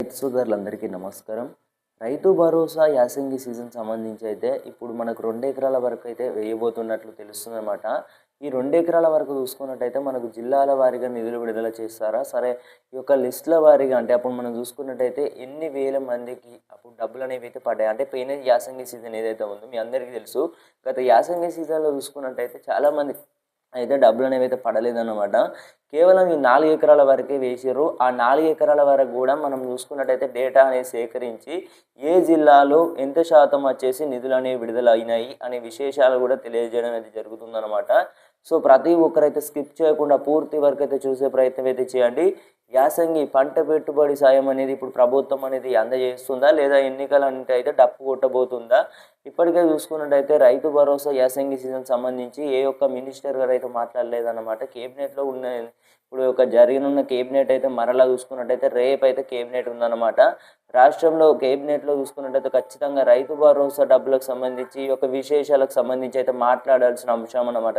రైతు సోదరులందరికీ నమస్కారం. రైతు భరోసా యాసంగి సీజన్ సంబంధించి అయితే ఇప్పుడు మనకు 2 ఎకరాల వరకు అయితే వేయబోతున్నట్లు తెలుస్తుందన్నమాట. ఈ 2 ఎకరాల వరకు చూసుకున్నట్టయితే మనకు జిల్లాల వారీగా నిధులు విడుదల చేస్తారా? సరే, ఈ యొక్క లిస్టుల వారీగా అంటే అప్పుడు మనం చూసుకున్నట్టయితే ఎన్ని వేల మందికి అప్పుడు డబ్బులు అనేవి అయితే పడ్డాయి. అంటే పోయిన యాసంగి సీజన్ ఏదైతే ఉందో మీ అందరికీ తెలుసు. గత యాసంగి సీజన్‌లో చూసుకున్నట్టయితే చాలామంది అయితే డబ్బులనేవి అయితే పడలేదన్నమాట. కేవలం ఈ 4 ఎకరాల వరకే వేసిర్రు. ఆ 4 ఎకరాల వరకు గూడా మనం చూసుకున్నట్టయితే డేటా అనేది సేకరించి ఏ జిల్లాలో ఎంత శాతం వచ్చేసి నిధులనేవి విడుదల అయినాయి అనే విశేషాలు గూడా తెలియజేయడం అయితే జరుగుతుందన్నమాట. సో, ప్రతి ఒక్కరైతే స్కిప్ చేయకుండా పూర్తి వరకైతే చూసే ప్రయత్నం అయితే చేయండి. యాసంగి పంట పెట్టుబడి సాయం అనేది ఇప్పుడు ప్రభుత్వం అనేది అందజేస్తుందా? లేదా ఎన్నికలంటే అయితే డప్పు కొట్టబోతుందా? ఇప్పటికే చూసుకున్నట్టయితే రైతు భరోసా యాసంగి సీజన్ సంబంధించి ఏ ఒక్క మినిస్టర్ గారు అయితే మాట్లాడలేదన్నమాట. కేబినెట్‌లో ఉన్న ఇప్పుడు ఒక జరగనున్న కేబినెట్ అయితే మరలా చూసుకున్నట్టయితే రేపైతే కేబినెట్ ఉందన్నమాట. రాష్ట్రంలో కేబినెట్‌లో చూసుకున్నట్టయితే ఖచ్చితంగా రైతు భరోసా డబ్బులకు సంబంధించి ఈ యొక్క విశేషాలకు సంబంధించి అయితే మాట్లాడాల్సిన అంశం అన్నమాట.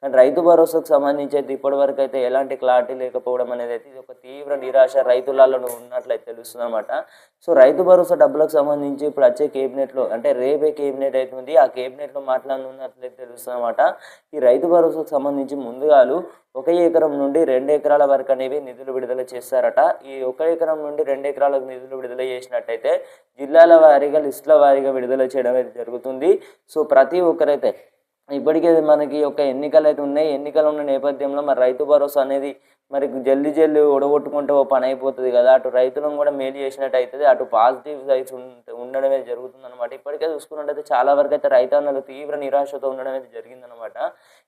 కానీ రైతు భరోసాకు సంబంధించి అయితే ఇప్పటివరకు అయితే ఎలాంటి క్లారిటీ లేకపోవడం అనేది అయితే ఇది ఒక తీవ్ర నిరాశ రైతులలో ఉన్నట్లయితే తెలుస్తుందన్నమాట. సో, రైతు భరోసా డబ్బులకు సంబంధించి ఇప్పుడు వచ్చే కేబినెట్‌లో అంటే రేపే కేబినెట్ అవుతుంది. ఆ కేబినెట్‌లో మాట్లాడనున్నట్లయితే తెలుస్తుందన్నమాట. ఈ రైతు భరోసాకు సంబంధించి ముందుగాలు 1 ఎకరం నుండి 2 ఎకరాల వరకు అనేవి నిధులు విడుదల చేస్తారట. ఈ 1 ఎకరం నుండి 2 ఎకరాలకు నిధులు విడుదల చేసినట్టయితే జిల్లాల వారీగా లిస్టుల వారీగా విడుదల చేయడం అయితే జరుగుతుంది. సో, ప్రతి ఒక్కరైతే ఇప్పటికే మనకి ఒక ఎన్నికలైతే ఉన్నాయి. ఎన్నికలు ఉన్న నేపథ్యంలో మరి రైతు భరోసా అనేది మరి జల్దీ ఓడగొట్టుకుంటే ఓ పని అయిపోతుంది కదా! అటు రైతులను కూడా మేలు చేసినట్టు అయితది. అటు పాజిటివ్ సైడ్స్ ఉండడమే జరుగుతుందన్నమాట. ఇప్పటికే చూసుకున్నట్టయితే చాలా వరకైతే రైతన్నలు తీవ్ర నిరాశతో ఉండడం అయితే జరిగిందన్నమాట.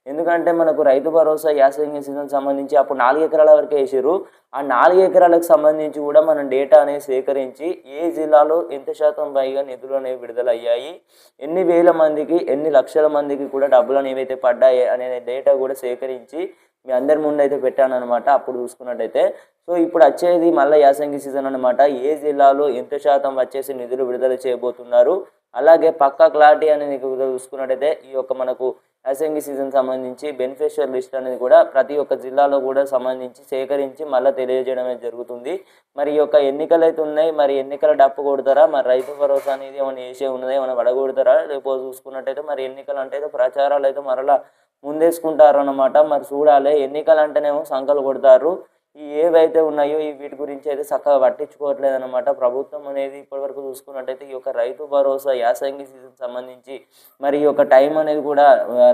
ఎందుకంటే మనకు రైతు భరోసా యాసంగి సీజన్ సంబంధించి అప్పుడు 4 ఎకరాల వరకే ఏసిర్రు. ఆ 4 ఎకరాలకు సంబంధించి కూడా మనం డేటా అనేది సేకరించి ఏ జిల్లాలో ఎంత శాతం పైగా నిధులు అనేవి విడుదలయ్యాయి, ఎన్ని వేల మందికి, ఎన్ని లక్షల మందికి కూడా డబ్బులు అనేవైతే పడ్డాయి అనే డేటా కూడా సేకరించి మీ అందరి ముందైతే పెట్టానన్నమాట. అప్పుడు చూసుకున్నట్టయితే సో, ఇప్పుడు వచ్చేది మళ్ళీ యాసంగి సీజన్ అన్నమాట. ఏ జిల్లాలో ఎంత శాతం వచ్చేసి నిధులు విడుదల చేయబోతున్నారు, అలాగే పక్కా క్లారిటీ అనేది చూసుకున్నట్టయితే ఈ యొక్క మనకు యాసంగి సీజన్ సంబంధించి బెనిఫిషియర్ లిస్ట్ అనేది కూడా ప్రతి ఒక్క జిల్లాలో కూడా సంబంధించి సేకరించి మళ్ళీ తెలియజేయడం జరుగుతుంది. మరి ఈ యొక్క ఎన్నికలు అయితే ఉన్నాయి. మరి ఎన్నికల డప్పు కొడతారా? మరి రైతు భరోసా అనేది ఏమైనా వేసే ఉన్నదా? ఏమైనా వడగొడతారా? లేకపోతే చూసుకున్నట్టయితే మరి ఎన్నికలు అంటే ప్రచారాలు అయితే మరలా ముందేసుకుంటారన్నమాట. మరి చూడాలి. ఎన్నికలు అంటేనేమో సంకలు కొడతారు. ఈ ఏవైతే ఉన్నాయో వీటి గురించి అయితే చక్కగా పట్టించుకోవట్లేదన్నమాట. ప్రభుత్వం అనేది ఇప్పటివరకు చూసుకున్నట్టయితే ఈ యొక్క రైతు భరోసా యాసంగి సీజన్ సంబంధించి మరి ఈ యొక్క టైం అనేది కూడా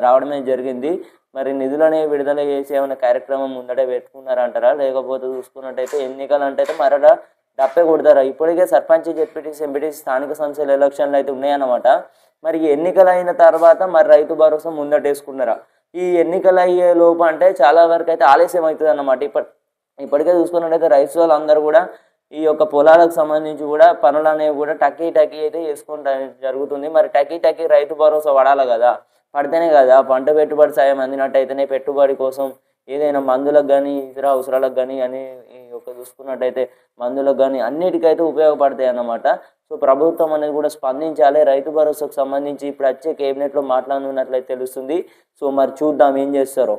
రావడమే జరిగింది. మరి నిధులు అనేవి విడుదల చేసి ఏమైనా కార్యక్రమం ముందటే పెట్టుకున్నారంటారా? లేకపోతే చూసుకున్నట్టయితే ఎన్నికలు అంటే మరలా డప్పే కొడతారా? ఇప్పటికే సర్పంచ్, జెడ్పీటీసీ, ఎంపీటీసీ స్థానిక సంస్థల ఎలక్షన్లు అయితే ఉన్నాయన్నమాట. మరి ఎన్నికలైన తర్వాత మరి రైతు భరోసా ముందటేసుకున్నారా? ఈ ఎన్నికలు అయ్యే లోపు అంటే చాలా వరకు అయితే ఆలస్యం అవుతుంది అన్నమాట. ఇప్పటికే చూసుకున్నట్టయితే రైతు వాళ్ళందరూ కూడా ఈ యొక్క పొలాలకు సంబంధించి కూడా పనులనేవి కూడా టకీ అయితే చేసుకుంటా జరుగుతుంది. మరి టకీ రైతు భరోసా పడాలి కదా! పడితేనే కదా పంట పెట్టుబడి సాయం అందినట్టయితేనే పెట్టుబడి కోసం ఏదైనా మందులకు కానీ, ఇతర అవసరాలకు కానీ అని ఈ యొక్క చూసుకున్నట్టయితే మందులకు కానీ అన్నిటికైతే ఉపయోగపడతాయి అన్నమాట. సో, ప్రభుత్వం అనేది కూడా స్పందించాలి. రైతు భరోసాకు సంబంధించి ఇప్పుడు వచ్చే కేబినెట్‌లో మాట్లాడనున్నట్లయితే తెలుస్తుంది. సో, మరి చూద్దాం ఏం చేస్తారో.